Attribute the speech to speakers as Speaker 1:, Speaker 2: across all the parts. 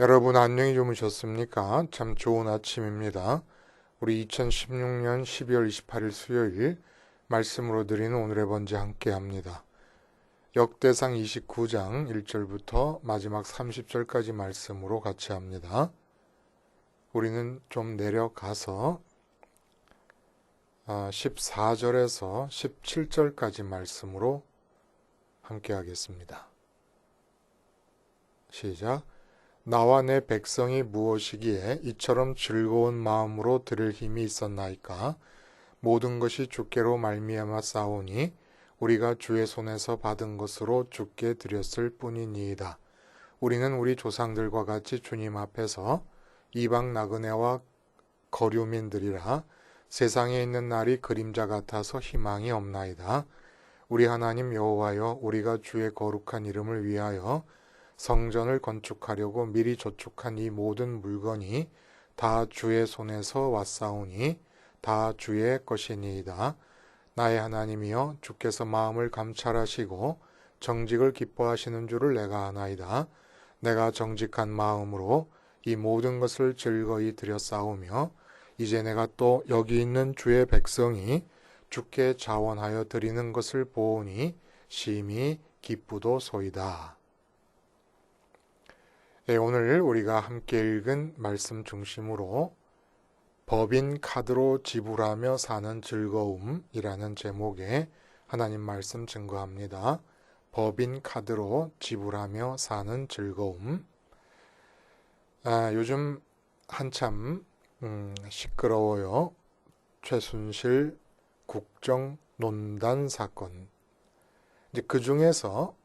Speaker 1: 여러분 안녕히 주무셨습니까? 참 좋은 아침입니다. 우리 2016년 12월 28일 수요일 말씀으로 드리는 오늘의 번제 함께 합니다. 역대상 29장 1절부터 마지막 30절까지 말씀으로 같이 합니다. 우리는 좀 내려가서 14절에서 17절까지 말씀으로 함께 하겠습니다. 시작. 나와 내 백성이 무엇이기에 이처럼 즐거운 마음으로 들을 힘이 있었나이까? 모든 것이 주께로 말미암아 싸우니 우리가 주의 손에서 받은 것으로 주께 드렸을 뿐이니이다. 우리는 우리 조상들과 같이 주님 앞에서 이방 나그네와 거류민들이라 세상에 있는 날이 그림자 같아서 희망이 없나이다. 우리 하나님 여호와여, 우리가 주의 거룩한 이름을 위하여 성전을 건축하려고 미리 저축한 이 모든 물건이 다 주의 손에서 왔사오니 다 주의 것이니이다. 나의 하나님이여, 주께서 마음을 감찰하시고 정직을 기뻐하시는 줄을 내가 아나이다. 내가 정직한 마음으로 이 모든 것을 즐거이 드렸사오며 이제 내가 또 여기 있는 주의 백성이 주께 자원하여 드리는 것을 보오니 심히 기쁘도소이다. 오늘 우리가 함께 읽은 말씀 중심으로 법인 카드로 지불하며 사는 즐거움이라는 제목의 하나님 말씀 증거합니다. 법인 카드로 지불하며 사는 즐거움. 요즘 한참 시끄러워요. 최순실 국정농단 사건. 이제 그 중에서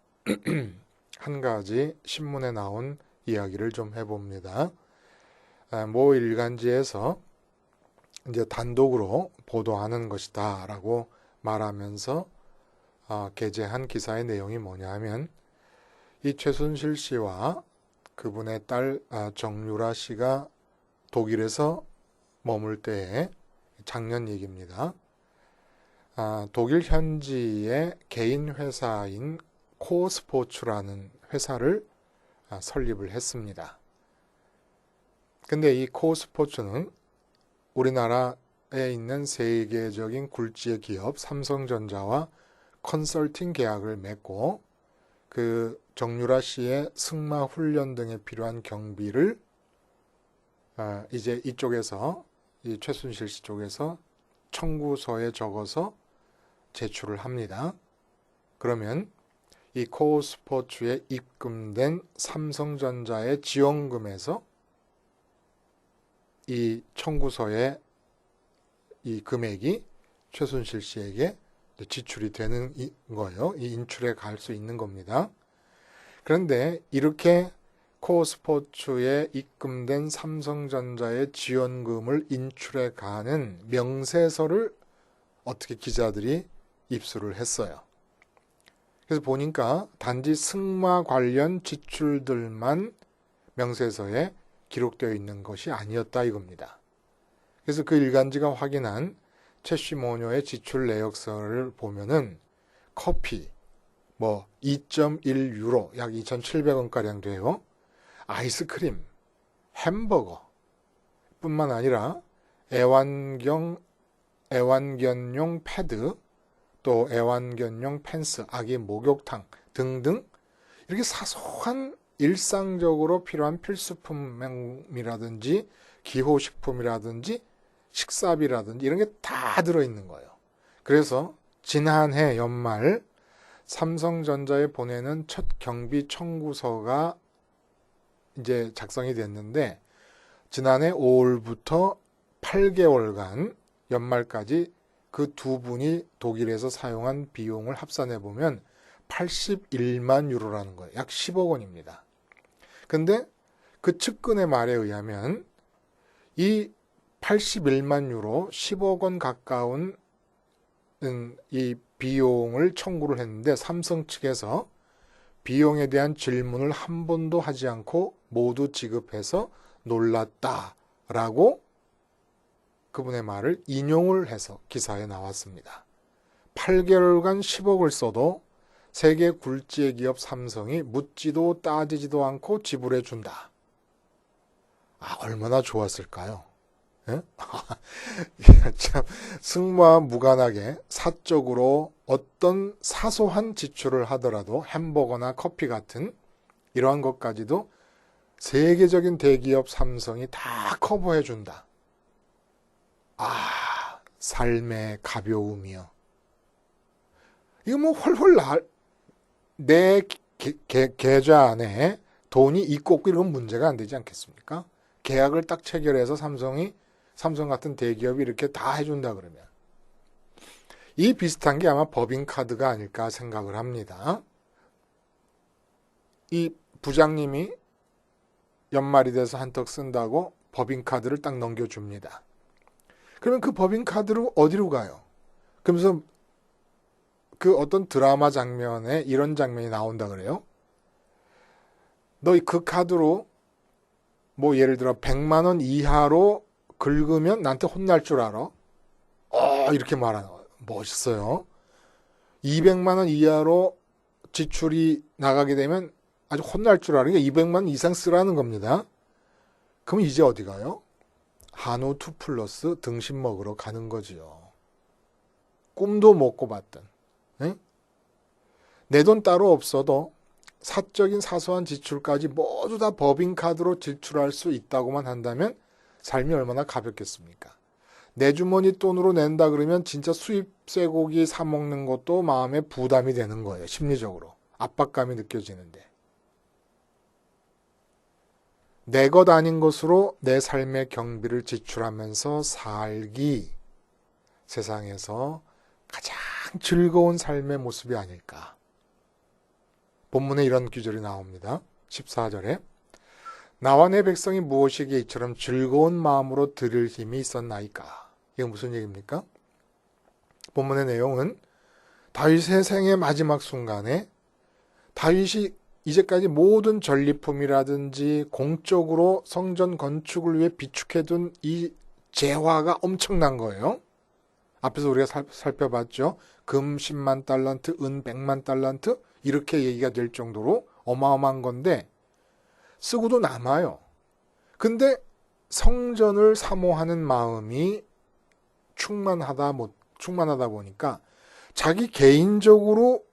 Speaker 1: 한 가지 신문에 나온 이야기를 좀 해봅니다. 모 일간지에서 이제 단독으로 보도하는 것이다 라고 말하면서 게재한 기사의 내용이 뭐냐면, 이 최순실 씨와 그분의 딸 정유라 씨가 독일에서 머물 때에 작년 얘기입니다. 독일 현지의 개인 회사인 코스포츠라는 회사를 설립을 했습니다. 근데 이 코스포츠는 우리나라에 있는 세계적인 굴지의 기업 삼성전자와 컨설팅 계약을 맺고 그 정유라 씨의 승마 훈련 등에 필요한 경비를 이제 이쪽에서, 이 최순실 씨 쪽에서 청구서에 적어서 제출을 합니다. 그러면 이 코스포츠에 입금된 삼성전자의 지원금에서 이 청구서의 이 금액이 최순실 씨에게 지출이 되는 거예요. 이 인출에 갈 수 있는 겁니다. 그런데 이렇게 코스포츠에 입금된 삼성전자의 지원금을 인출해 가는 명세서를 어떻게 기자들이 입수를 했어요. 그래서 보니까 단지 승마 관련 지출들만 명세서에 기록되어 있는 것이 아니었다 이겁니다. 그래서 그 일간지가 확인한 최씨 모녀의 지출 내역서를 보면은 커피 2.1유로 약 2,700원가량 돼요. 아이스크림, 햄버거 뿐만 아니라 애완견용 패드, 또 애완견용 펜스, 아기 목욕탕 등등 이렇게 사소한 일상적으로 필요한 필수품이라든지 기호식품이라든지 식사비라든지 이런 게 다 들어있는 거예요. 그래서 지난해 연말 삼성전자에 보내는 첫 경비 청구서가 이제 작성이 됐는데, 지난해 5월부터 8개월간 연말까지 그 두 분이 독일에서 사용한 비용을 합산해 보면 81만 유로라는 거예요. 약 10억 원입니다. 근데 그 측근의 말에 의하면 이 81만 유로, 10억 원 가까운 이 비용을 청구를 했는데 삼성 측에서 비용에 대한 질문을 한 번도 하지 않고 모두 지급해서 놀랐다라고 그분의 말을 인용을 해서 기사에 나왔습니다. 8개월간 10억을 써도 세계 굴지의 기업 삼성이 묻지도 따지지도 않고 지불해 준다. 얼마나 좋았을까요? 예? 참 승무와 무관하게 사적으로 어떤 사소한 지출을 하더라도 햄버거나 커피 같은 이러한 것까지도 세계적인 대기업 삼성이 다 커버해 준다. 삶의 가벼움이요. 이거 뭐 훨훨 내 계좌 안에 돈이 있고 없고 이런 문제가 안 되지 않겠습니까? 계약을 딱 체결해서 삼성 같은 대기업이 이렇게 다 해준다 그러면 이 비슷한 게 아마 법인카드가 아닐까 생각을 합니다. 이 부장님이 연말이 돼서 한턱 쓴다고 법인카드를 딱 넘겨줍니다. 그러면 그 법인카드로 어디로 가요? 그러면서 그 어떤 드라마 장면에 이런 장면이 나온다 그래요. 너 그 카드로 뭐 예를 들어 100만 원 이하로 긁으면 나한테 혼날 줄 알아? 이렇게 말하는 거예요. 멋있어요. 200만 원 이하로 지출이 나가게 되면 아주 혼날 줄 알아. 그러니까 200만 원 이상 쓰라는 겁니다. 그럼 이제 어디 가요? 한우 2플러스 등심 먹으러 가는 거지요. 꿈도 못 꿔봤던. 내 돈 따로 없어도 사적인 사소한 지출까지 모두 다 법인카드로 지출할 수 있다고만 한다면 삶이 얼마나 가볍겠습니까? 내 주머니 돈으로 낸다 그러면 진짜 수입 쇠고기 사 먹는 것도 마음에 부담이 되는 거예요. 심리적으로. 압박감이 느껴지는데. 내 것 아닌 것으로 내 삶의 경비를 지출하면서 살기. 세상에서 가장 즐거운 삶의 모습이 아닐까. 본문에 이런 구절이 나옵니다. 14절에 나와 내 백성이 무엇이기에 이처럼 즐거운 마음으로 드릴 힘이 있었나이까. 이게 무슨 얘기입니까? 본문의 내용은 다윗의 생의 마지막 순간에 다윗이 이제까지 모든 전리품이라든지 공적으로 성전 건축을 위해 비축해둔 이 재화가 엄청난 거예요. 앞에서 우리가 살펴봤죠. 금 10만 달란트, 은 100만 달란트 이렇게 얘기가 될 정도로 어마어마한 건데 쓰고도 남아요. 근데 성전을 사모하는 마음이 충만하다 보니까 자기 개인적으로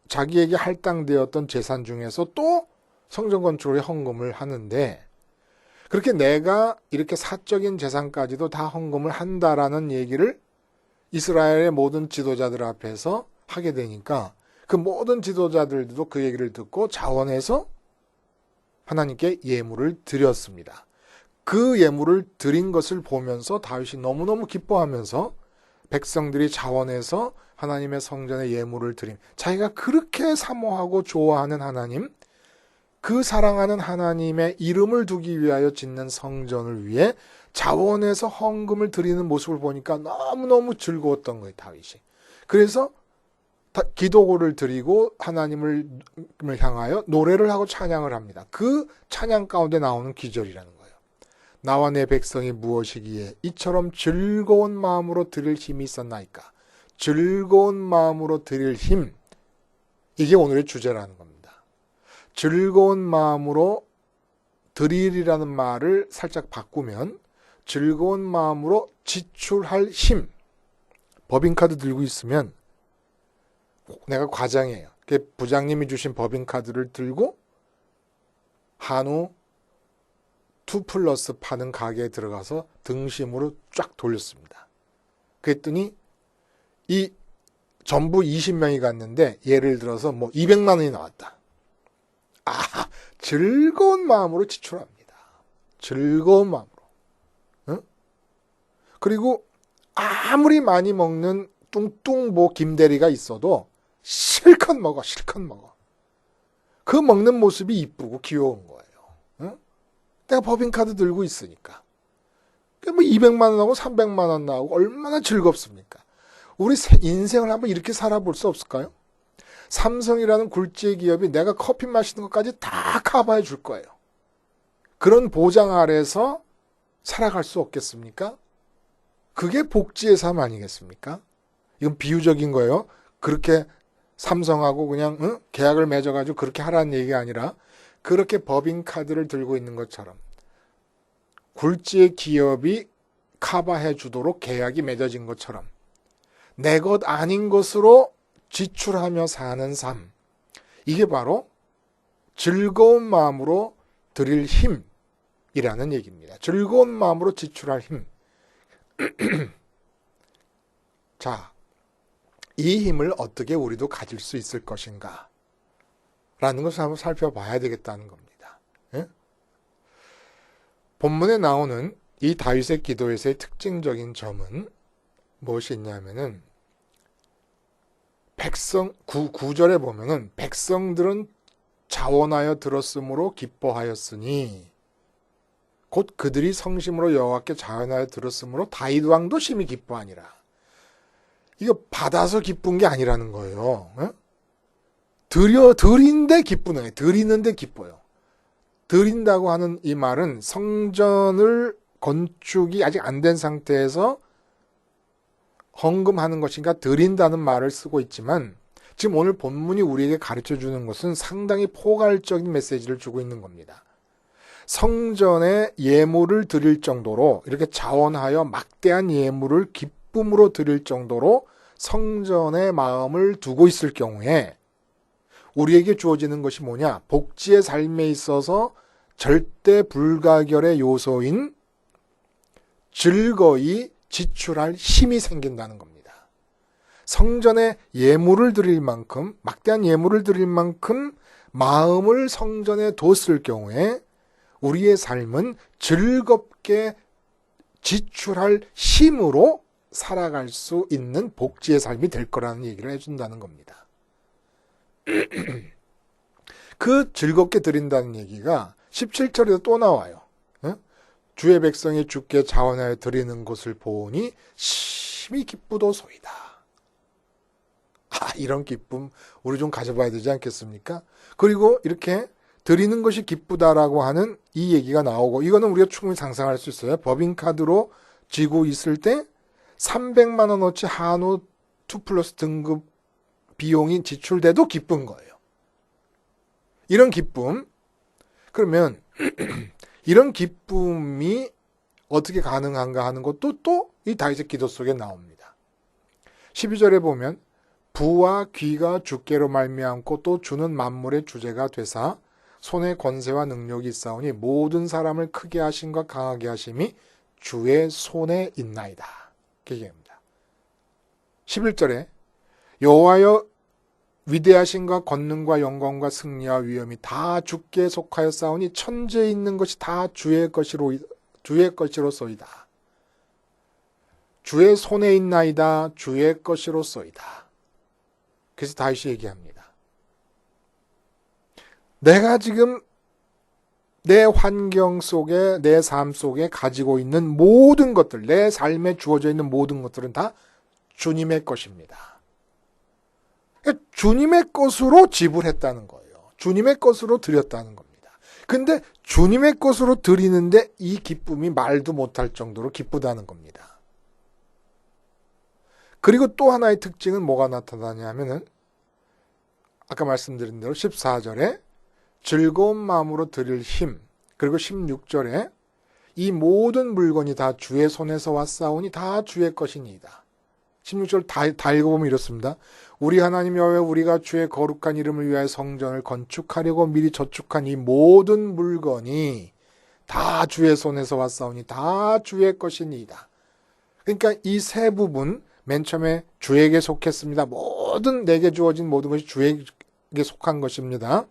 Speaker 1: 자기에게 할당되었던 재산 중에서 또 성전 건축에 헌금을 하는데 그렇게 내가 이렇게 사적인 재산까지도 다 헌금을 한다라는 얘기를 이스라엘의 모든 지도자들 앞에서 하게 되니까 그 모든 지도자들도 그 얘기를 듣고 자원해서 하나님께 예물을 드렸습니다. 그 예물을 드린 것을 보면서 다윗이 너무너무 기뻐하면서 백성들이 자원해서 하나님의 성전에 예물을 드림. 자기가 그렇게 사모하고 좋아하는 하나님, 그 사랑하는 하나님의 이름을 두기 위하여 짓는 성전을 위해 자원해서 헌금을 드리는 모습을 보니까 너무너무 즐거웠던 거예요, 다윗이. 그래서 기도를 드리고 하나님을 향하여 노래를 하고 찬양을 합니다. 그 찬양 가운데 나오는 기절이라는 거예요. 나와 내 백성이 무엇이기에 이처럼 즐거운 마음으로 드릴 힘이 있었나이까. 즐거운 마음으로 드릴 힘. 이게 오늘의 주제라는 겁니다. 즐거운 마음으로 드릴이라는 말을 살짝 바꾸면 즐거운 마음으로 지출할 힘. 법인카드 들고 있으면 내가 과장이에요. 부장님이 주신 법인카드를 들고 한우 2플러스 파는 가게에 들어가서 등심으로 쫙 돌렸습니다. 그랬더니 이 전부 20명이 갔는데 예를 들어서 뭐 200만 원이 나왔다. 즐거운 마음으로 지출합니다. 즐거운 마음으로. 응? 그리고 아무리 많이 먹는 뚱뚱 김대리가 있어도 실컷 먹어. 그 먹는 모습이 이쁘고 귀여운 거예요. 응? 내가 법인카드 들고 있으니까. 뭐 200만 원 나오고 300만 원 나오고 얼마나 즐겁습니까? 우리 인생을 한번 이렇게 살아볼 수 없을까요? 삼성이라는 굴지의 기업이 내가 커피 마시는 것까지 다 커버해 줄 거예요. 그런 보장 아래서 살아갈 수 없겠습니까? 그게 복지의 삶 아니겠습니까? 이건 비유적인 거예요. 그렇게 삼성하고 그냥 계약을 맺어가지고 그렇게 하라는 얘기가 아니라 그렇게 법인카드를 들고 있는 것처럼 굴지의 기업이 커버해 주도록 계약이 맺어진 것처럼 내 것 아닌 것으로 지출하며 사는 삶. 이게 바로 즐거운 마음으로 드릴 힘이라는 얘기입니다. 즐거운 마음으로 지출할 힘. 자, 이 힘을 어떻게 우리도 가질 수 있을 것인가? 라는 것을 한번 살펴봐야 되겠다는 겁니다. 예? 본문에 나오는 이 다윗의 기도에서의 특징적인 점은 무엇이 있냐면은 구절에 보면은 백성들은 자원하여 들었으므로 기뻐하였으니 곧 그들이 성심으로 여호와께 자원하여 들었으므로 다윗 왕도 심히 기뻐하니라. 이거 받아서 기쁜 게 아니라는 거예요. 예? 드린데 기쁘는 거예요. 드리는데 기뻐요. 드린다고 하는 이 말은 성전을 건축이 아직 안 된 상태에서 헌금하는 것인가 드린다는 말을 쓰고 있지만 지금 오늘 본문이 우리에게 가르쳐 주는 것은 상당히 포괄적인 메시지를 주고 있는 겁니다. 성전에 예물을 드릴 정도로 이렇게 자원하여 막대한 예물을 기쁨으로 드릴 정도로 성전에 마음을 두고 있을 경우에 우리에게 주어지는 것이 뭐냐? 복지의 삶에 있어서 절대 불가결의 요소인 즐거이 지출할 힘이 생긴다는 겁니다. 성전에 예물을 드릴 만큼, 막대한 예물을 드릴 만큼 마음을 성전에 뒀을 경우에 우리의 삶은 즐겁게 지출할 힘으로 살아갈 수 있는 복지의 삶이 될 거라는 얘기를 해준다는 겁니다. 그 즐겁게 드린다는 얘기가 17절에도 또 나와요. 주의 백성이 주께 자원하여 드리는 것을 보니 심히 기쁘도소이다. 이런 기쁨 우리 좀 가져봐야 되지 않겠습니까? 그리고 이렇게 드리는 것이 기쁘다라고 하는 이 얘기가 나오고 이거는 우리가 충분히 상상할 수 있어요. 법인카드로 쥐고 있을 때 300만 원어치 한우 2플러스 등급 비용이 지출돼도 기쁜 거예요. 이런 기쁨. 그러면 이런 기쁨이 어떻게 가능한가 하는 것도 또 이 다윗의 기도 속에 나옵니다. 12절에 보면 부와 귀가 주께로 말미암고 또 주는 만물의 주제가 되사 손에 권세와 능력이 있사오니 모든 사람을 크게 하심과 강하게 하심이 주의 손에 있나이다. 얘기합니다. 11절에 여호와여 위대하심과 권능과 영광과 승리와 위엄이 다 주께 속하여 싸우니 천지에 있는 것이 다 주의 것이로소이다. 주의 손에 있나이다. 주의 것이로소이다. 그래서 다윗이 얘기합니다. 내가 지금 내 환경 속에 내 삶 속에 가지고 있는 모든 것들, 내 삶에 주어져 있는 모든 것들은 다 주님의 것입니다. 주님의 것으로 지불했다는 거예요. 주님의 것으로 드렸다는 겁니다. 근데 주님의 것으로 드리는데 이 기쁨이 말도 못할 정도로 기쁘다는 겁니다. 그리고 또 하나의 특징은 뭐가 나타나냐면은 아까 말씀드린 대로 14절에 즐거운 마음으로 드릴 힘, 그리고 16절에 이 모든 물건이 다 주의 손에서 왔사오니 다 주의 것이니이다. 16절 다 읽어보면 이렇습니다. 우리 하나님 여호와 우리가 주의 거룩한 이름을 위하여 성전을 건축하려고 미리 저축한 이 모든 물건이 다 주의 손에서 왔사오니 다 주의 것이니이다. 그러니까 이 세 부분 맨 처음에 주에게 속했습니다. 모든 내게 주어진 모든 것이 주에게 속한 것입니다.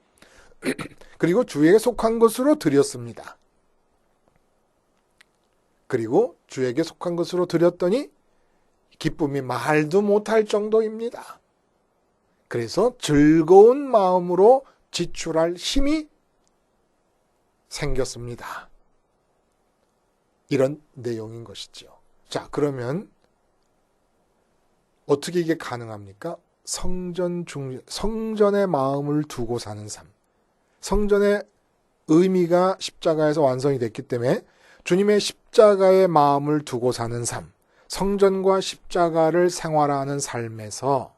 Speaker 1: 그리고 주에게 속한 것으로 드렸습니다. 그리고 주에게 속한 것으로 드렸더니 기쁨이 말도 못할 정도입니다. 그래서 즐거운 마음으로 지출할 힘이 생겼습니다. 이런 내용인 것이죠. 자, 그러면 어떻게 이게 가능합니까? 성전의 마음을 두고 사는 삶. 성전의 의미가 십자가에서 완성이 됐기 때문에 주님의 십자가의 마음을 두고 사는 삶. 성전과 십자가를 생활하는 삶에서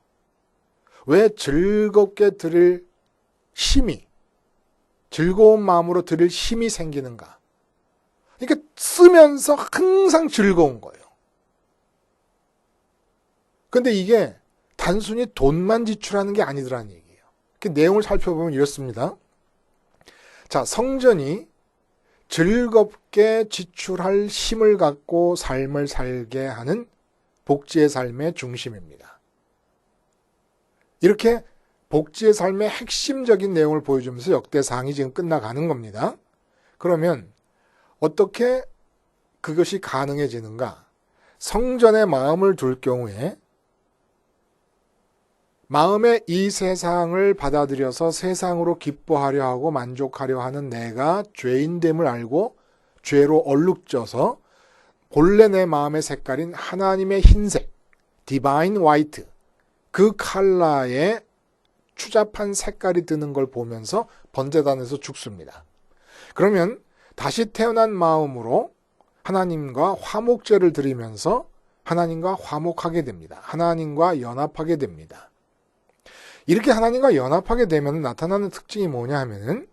Speaker 1: 왜 즐겁게 드릴 힘이, 즐거운 마음으로 드릴 힘이 생기는가? 그러니까 쓰면서 항상 즐거운 거예요. 근데 이게 단순히 돈만 지출하는 게 아니더라는 얘기예요. 그 내용을 살펴보면 이렇습니다. 자, 성전이 즐겁게 지출할 힘을 갖고 삶을 살게 하는 복지의 삶의 중심입니다. 이렇게 복지의 삶의 핵심적인 내용을 보여주면서 역대상이 지금 끝나가는 겁니다. 그러면 어떻게 그것이 가능해지는가? 성전에 마음을 둘 경우에 마음에 이 세상을 받아들여서 세상으로 기뻐하려 하고 만족하려 하는 내가 죄인됨을 알고 죄로 얼룩져서 본래 내 마음의 색깔인 하나님의 흰색, 디바인 화이트, 그 컬러에 추잡한 색깔이 드는 걸 보면서 번제단에서 죽습니다. 그러면 다시 태어난 마음으로 하나님과 화목제를 드리면서 하나님과 화목하게 됩니다. 하나님과 연합하게 됩니다. 이렇게 하나님과 연합하게 되면 나타나는 특징이 뭐냐 하면은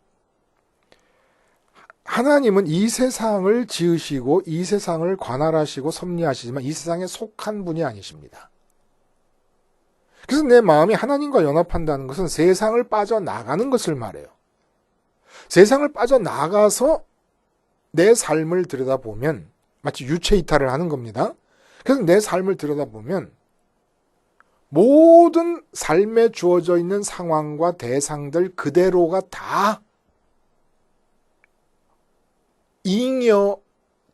Speaker 1: 하나님은 이 세상을 지으시고 이 세상을 관할하시고 섭리하시지만 이 세상에 속한 분이 아니십니다. 그래서 내 마음이 하나님과 연합한다는 것은 세상을 빠져나가는 것을 말해요. 세상을 빠져나가서 내 삶을 들여다보면 마치 유체 이탈을 하는 겁니다. 그래서 내 삶을 들여다보면 모든 삶에 주어져 있는 상황과 대상들 그대로가 다 잉여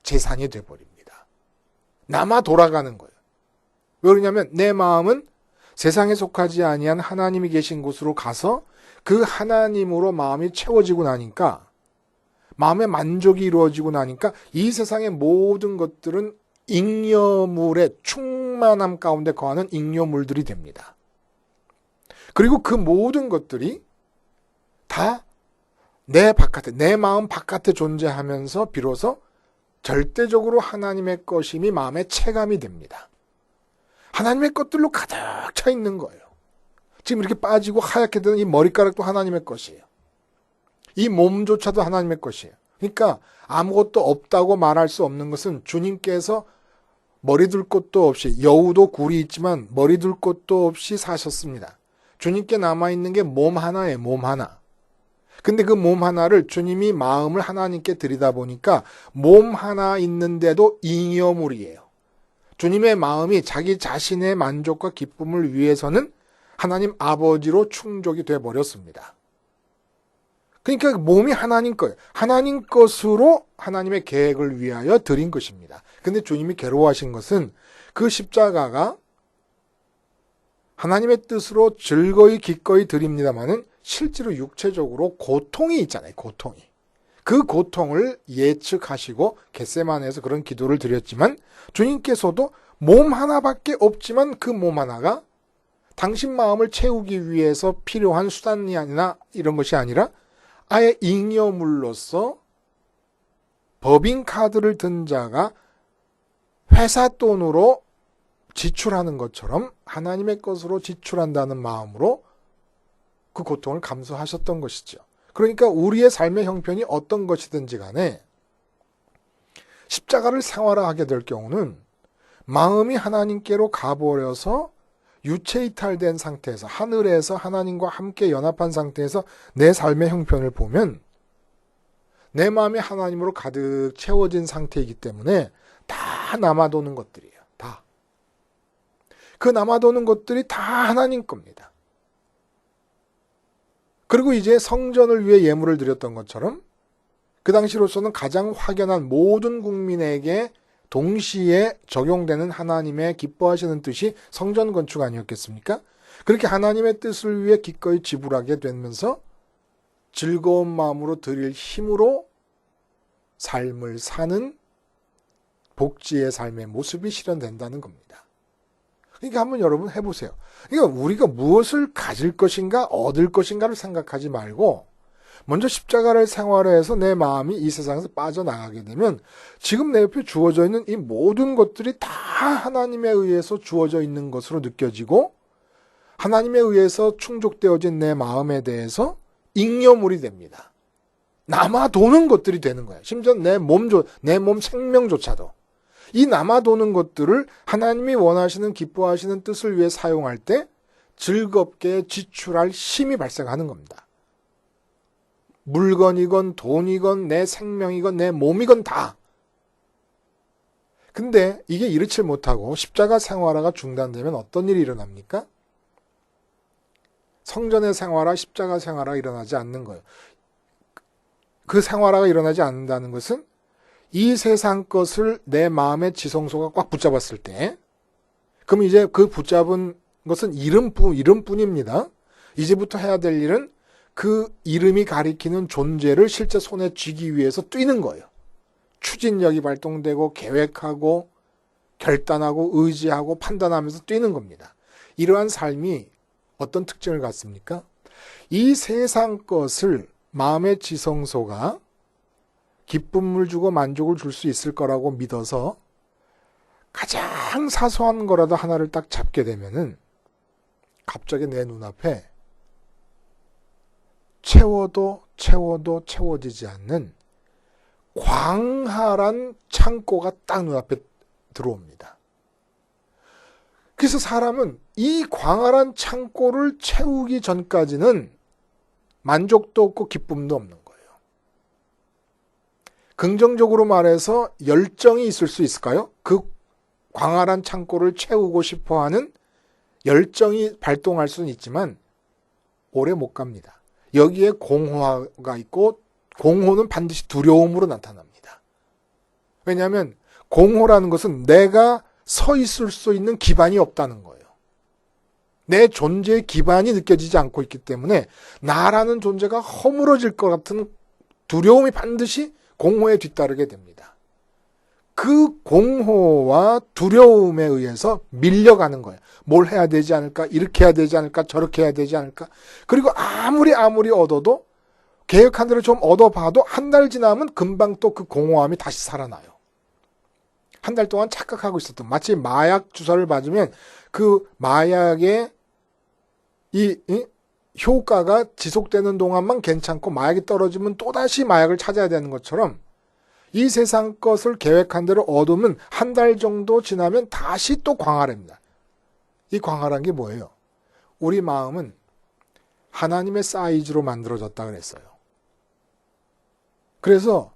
Speaker 1: 재산이 되어버립니다. 남아 돌아가는 거예요. 왜 그러냐면 내 마음은 세상에 속하지 아니한 하나님이 계신 곳으로 가서 그 하나님으로 마음이 채워지고 나니까 마음의 만족이 이루어지고 나니까 이 세상의 모든 것들은 잉여물의 충만함 가운데 거하는 잉여물들이 됩니다. 그리고 그 모든 것들이 다 내 바깥에, 내 마음 바깥에 존재하면서 비로소 절대적으로 하나님의 것임이 마음에 체감이 됩니다. 하나님의 것들로 가득 차 있는 거예요. 지금 이렇게 빠지고 하얗게 되는 이 머리카락도 하나님의 것이에요. 이 몸조차도 하나님의 것이에요. 그러니까 아무것도 없다고 말할 수 없는 것은 주님께서 머리 둘 곳도 없이, 여우도 굴이 있지만 머리 둘 곳도 없이 사셨습니다. 주님께 남아있는 게 몸 하나예요. 몸 하나. 근데 그 몸 하나를 주님이 마음을 하나님께 드리다 보니까 몸 하나 있는데도 잉여물이에요. 주님의 마음이 자기 자신의 만족과 기쁨을 위해서는 하나님 아버지로 충족이 되어버렸습니다. 그러니까 몸이 하나님 거예요. 하나님 것으로 하나님의 계획을 위하여 드린 것입니다. 근데 주님이 괴로워하신 것은 그 십자가가 하나님의 뜻으로 즐거이 기꺼이 드립니다마는 실제로 육체적으로 고통이 있잖아요. 고통이. 그 고통을 예측하시고 겟세마네에서 그런 기도를 드렸지만 주님께서도 몸 하나밖에 없지만 그 몸 하나가 당신 마음을 채우기 위해서 필요한 수단이 아니라 이런 것이 아니라 아예 잉여물로서 법인카드를 든 자가 회사 돈으로 지출하는 것처럼 하나님의 것으로 지출한다는 마음으로 그 고통을 감수하셨던 것이죠. 그러니까 우리의 삶의 형편이 어떤 것이든지 간에 십자가를 생활화하게 될 경우는 마음이 하나님께로 가버려서 유체 이탈된 상태에서 하늘에서 하나님과 함께 연합한 상태에서 내 삶의 형편을 보면 내 마음이 하나님으로 가득 채워진 상태이기 때문에 다 남아도는 것들이에요. 다. 그 남아도는 것들이 다 하나님 겁니다. 그리고 이제 성전을 위해 예물을 드렸던 것처럼 그 당시로서는 가장 확연한 모든 국민에게 동시에 적용되는 하나님의 기뻐하시는 뜻이 성전 건축 아니었겠습니까? 그렇게 하나님의 뜻을 위해 기꺼이 지불하게 되면서 즐거운 마음으로 드릴 힘으로 삶을 사는 복지의 삶의 모습이 실현된다는 겁니다. 그러니까 한번 여러분 해보세요. 그러니까 우리가 무엇을 가질 것인가 얻을 것인가를 생각하지 말고 먼저 십자가를 생활해서 내 마음이 이 세상에서 빠져나가게 되면 지금 내 옆에 주어져 있는 이 모든 것들이 다 하나님에 의해서 주어져 있는 것으로 느껴지고 하나님에 의해서 충족되어진 내 마음에 대해서 잉여물이 됩니다. 남아도는 것들이 되는 거예요. 심지어 내 몸 생명조차도. 이 남아도는 것들을 하나님이 원하시는 기뻐하시는 뜻을 위해 사용할 때 즐겁게 지출할 힘이 발생하는 겁니다. 물건이건 돈이건 내 생명이건 내 몸이건 다. 근데 이게 이렇지 못하고 십자가 생활화가 중단되면 어떤 일이 일어납니까? 성전의 생활화, 십자가 생활화가 일어나지 않는 거예요. 그 생활화가 일어나지 않는다는 것은 이 세상 것을 내 마음의 지성소가 꽉 붙잡았을 때, 그럼 이제 그 붙잡은 것은 이름뿐입니다. 이제부터 해야 될 일은 그 이름이 가리키는 존재를 실제 손에 쥐기 위해서 뛰는 거예요. 추진력이 발동되고 계획하고 결단하고 의지하고 판단하면서 뛰는 겁니다. 이러한 삶이 어떤 특징을 갖습니까? 이 세상 것을 마음의 지성소가 기쁨을 주고 만족을 줄 수 있을 거라고 믿어서 가장 사소한 거라도 하나를 딱 잡게 되면은 갑자기 내 눈앞에 채워도 채워지지 않는 광활한 창고가 딱 눈앞에 들어옵니다. 그래서 사람은 이 광활한 창고를 채우기 전까지는 만족도 없고 기쁨도 없는 거예요. 긍정적으로 말해서 열정이 있을 수 있을까요? 그 광활한 창고를 채우고 싶어하는 열정이 발동할 수는 있지만 오래 못 갑니다. 여기에 공허가 있고 공허는 반드시 두려움으로 나타납니다. 왜냐하면 공허라는 것은 내가 서 있을 수 있는 기반이 없다는 거예요. 내 존재의 기반이 느껴지지 않고 있기 때문에 나라는 존재가 허물어질 것 같은 두려움이 반드시 공허에 뒤따르게 됩니다. 그 공허와 두려움에 의해서 밀려가는 거예요. 뭘 해야 되지 않을까? 이렇게 해야 되지 않을까? 저렇게 해야 되지 않을까? 그리고 아무리 얻어도 계획한 대로 좀 얻어봐도 한 달 지나면 금방 또 그 공허함이 다시 살아나요. 한 달 동안 착각하고 있었던, 마치 마약 주사를 맞으면 그 마약의 이 효과가 지속되는 동안만 괜찮고 마약이 떨어지면 또다시 마약을 찾아야 되는 것처럼 이 세상 것을 계획한 대로 얻으면 한 달 정도 지나면 다시 또 광활합니다. 이 광활한 게 뭐예요? 우리 마음은 하나님의 사이즈로 만들어졌다 그랬어요. 그래서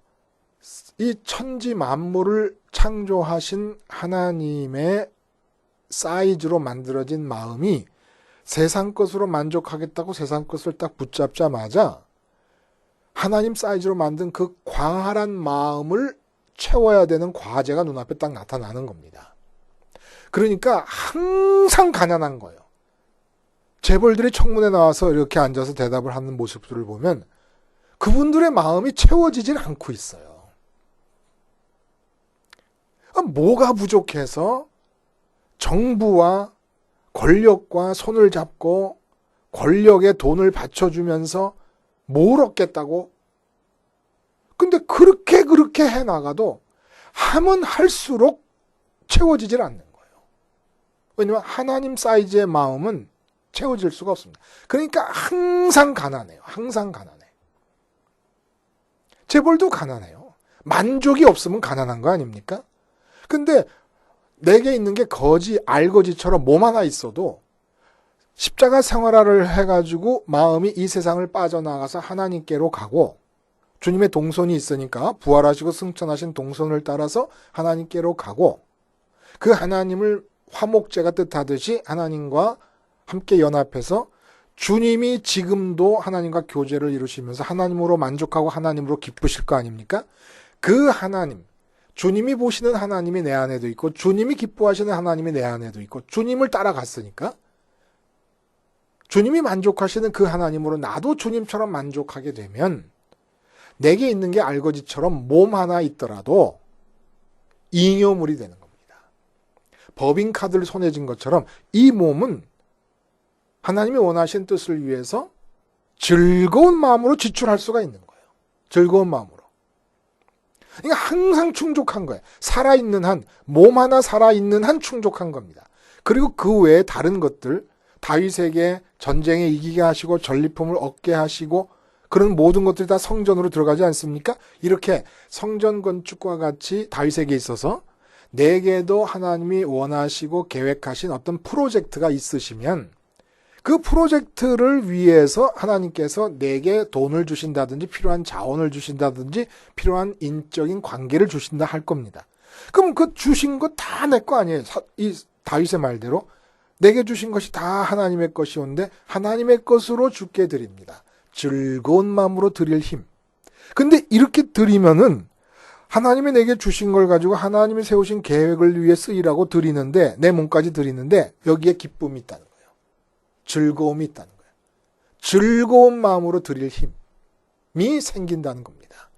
Speaker 1: 이 천지 만물을 창조하신 하나님의 사이즈로 만들어진 마음이 세상 것으로 만족하겠다고 세상 것을 딱 붙잡자마자 하나님 사이즈로 만든 그 광활한 마음을 채워야 되는 과제가 눈앞에 딱 나타나는 겁니다. 그러니까 항상 가난한 거예요. 재벌들이 청문회 나와서 이렇게 앉아서 대답을 하는 모습들을 보면 그분들의 마음이 채워지질 않고 있어요. 뭐가 부족해서 정부와 권력과 손을 잡고 권력에 돈을 바쳐주면서 뭘 얻겠다고? 근데 그렇게 해나가도 하면 할수록 채워지질 않는 거예요. 왜냐하면 하나님 사이즈의 마음은 채워질 수가 없습니다. 그러니까 항상 가난해요. 항상 가난해. 재벌도 가난해요. 만족이 없으면 가난한 거 아닙니까? 근데 내게 있는 게 알거지처럼 몸 하나 있어도 십자가 생활화를 해가지고 마음이 이 세상을 빠져나가서 하나님께로 가고 주님의 동선이 있으니까 부활하시고 승천하신 동선을 따라서 하나님께로 가고 그 하나님을 화목제가 뜻하듯이 하나님과 함께 연합해서 주님이 지금도 하나님과 교제를 이루시면서 하나님으로 만족하고 하나님으로 기쁘실 거 아닙니까? 그 하나님, 주님이 보시는 하나님이 내 안에도 있고 주님이 기뻐하시는 하나님이 내 안에도 있고 주님을 따라갔으니까 주님이 만족하시는 그 하나님으로 나도 주님처럼 만족하게 되면 내게 있는 게 알거지처럼 몸 하나 있더라도 잉여물이 되는 겁니다. 법인카드를 손에 쥔 것처럼 이 몸은 하나님이 원하신 뜻을 위해서 즐거운 마음으로 지출할 수가 있는 거예요. 즐거운 마음으로. 그러니까 항상 충족한 거예요. 살아있는 한, 몸 하나 살아있는 한 충족한 겁니다. 그리고 그 외에 다른 것들, 다윗에게 전쟁에 이기게 하시고 전리품을 얻게 하시고 그런 모든 것들이 다 성전으로 들어가지 않습니까? 이렇게 성전 건축과 같이 다윗에게 있어서 내게도 하나님이 원하시고 계획하신 어떤 프로젝트가 있으시면 그 프로젝트를 위해서 하나님께서 내게 돈을 주신다든지 필요한 자원을 주신다든지 필요한 인적인 관계를 주신다 할 겁니다. 그럼 그 주신 거 다 내 거 아니에요? 이 다윗의 말대로 내게 주신 것이 다 하나님의 것이온데 하나님의 것으로 주께 드립니다. 즐거운 마음으로 드릴 힘. 근데 이렇게 드리면은 하나님이 내게 주신 걸 가지고 하나님이 세우신 계획을 위해 쓰이라고 드리는데 내 몸까지 드리는데 여기에 기쁨이 있다는 거예요. 즐거움이 있다는 거예요. 즐거운 마음으로 드릴 힘이 생긴다는 겁니다.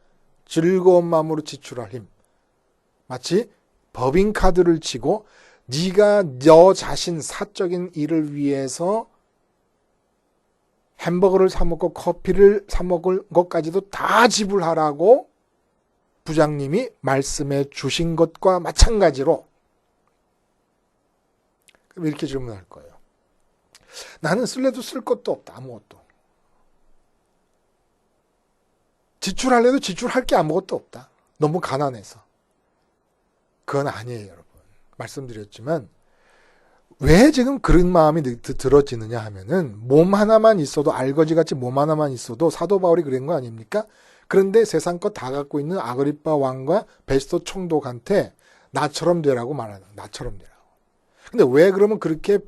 Speaker 1: 즐거운 마음으로 지출할 힘. 마치 법인카드를 치고 네가 너 자신 사적인 일을 위해서 햄버거를 사 먹고 커피를 사 먹을 것까지도 다 지불하라고 부장님이 말씀해 주신 것과 마찬가지로 그럼 이렇게 질문할 거예요. 나는 쓸래도 쓸 것도 없다. 아무것도. 지출할래도 지출할 게 아무것도 없다. 너무 가난해서. 그건 아니에요, 여러분. 말씀드렸지만 왜 지금 그런 마음이 들어지느냐 하면은 몸 하나만 있어도 알거지같이 몸 하나만 있어도 사도 바울이 그런 거 아닙니까? 그런데 세상 것 다 갖고 있는 아그리빠 왕과 베스토 총독한테 나처럼 되라고 말하는 거예요. 나처럼 되라고. 근데 왜 그러면 그렇게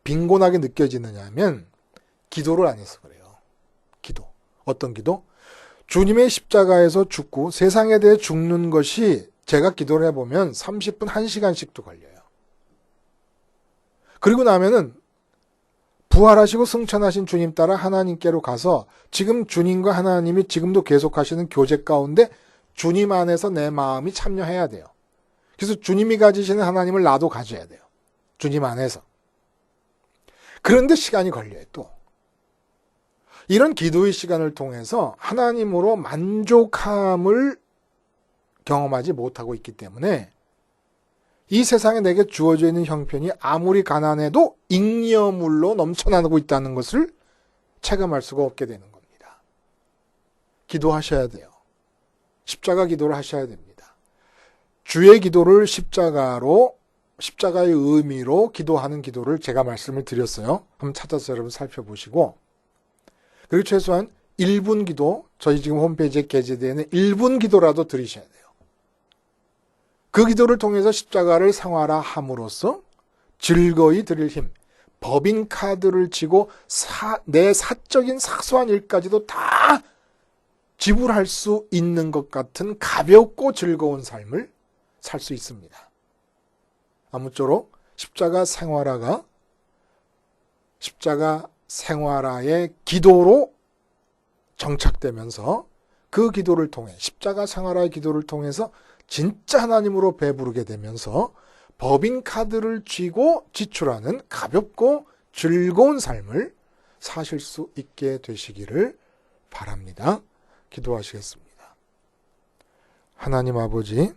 Speaker 1: 빈곤하게 느껴지느냐 하면 기도를 안 해서 그래요. 기도. 어떤 기도? 주님의 십자가에서 죽고 세상에 대해 죽는 것이 제가 기도를 해보면 30분, 1시간씩도 걸려요. 그리고 나면은 부활하시고 승천하신 주님 따라 하나님께로 가서 지금 주님과 하나님이 지금도 계속하시는 교제 가운데 주님 안에서 내 마음이 참여해야 돼요. 그래서 주님이 가지시는 하나님을 나도 가져야 돼요. 주님 안에서. 그런데 시간이 걸려요, 또. 이런 기도의 시간을 통해서 하나님으로 만족함을 경험하지 못하고 있기 때문에 이 세상에 내게 주어져 있는 형편이 아무리 가난해도 잉여물로 넘쳐나고 있다는 것을 체감할 수가 없게 되는 겁니다. 기도하셔야 돼요. 십자가 기도를 하셔야 됩니다. 주의 기도를 십자가의 의미로 기도하는 기도를 제가 말씀을 드렸어요. 한번 찾아서 여러분 살펴보시고 그리고 최소한 1분 기도, 저희 지금 홈페이지에 게재되어 있는 1분 기도라도 드리셔야 돼요. 그 기도를 통해서 십자가를 생활화함으로써 즐거이 드릴 힘, 법인카드를 치고 내 사적인 사소한 일까지도 다 지불할 수 있는 것 같은 가볍고 즐거운 삶을 살 수 있습니다. 아무쪼록 십자가 생활화의 기도로 정착되면서 그 기도를 통해 십자가 생활화의 기도를 통해서 진짜 하나님으로 배부르게 되면서 법인카드를 쥐고 지출하는 가볍고 즐거운 삶을 사실 수 있게 되시기를 바랍니다. 기도하시겠습니다. 하나님 아버지,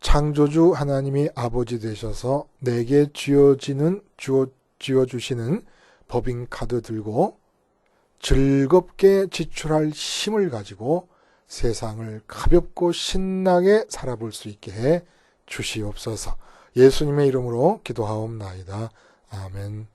Speaker 1: 창조주 하나님이 아버지 되셔서 내게 쥐어주시는 법인카드 들고 즐겁게 지출할 힘을 가지고 세상을 가볍고 신나게 살아볼 수 있게 해 주시옵소서. 예수님의 이름으로 기도하옵나이다. 아멘.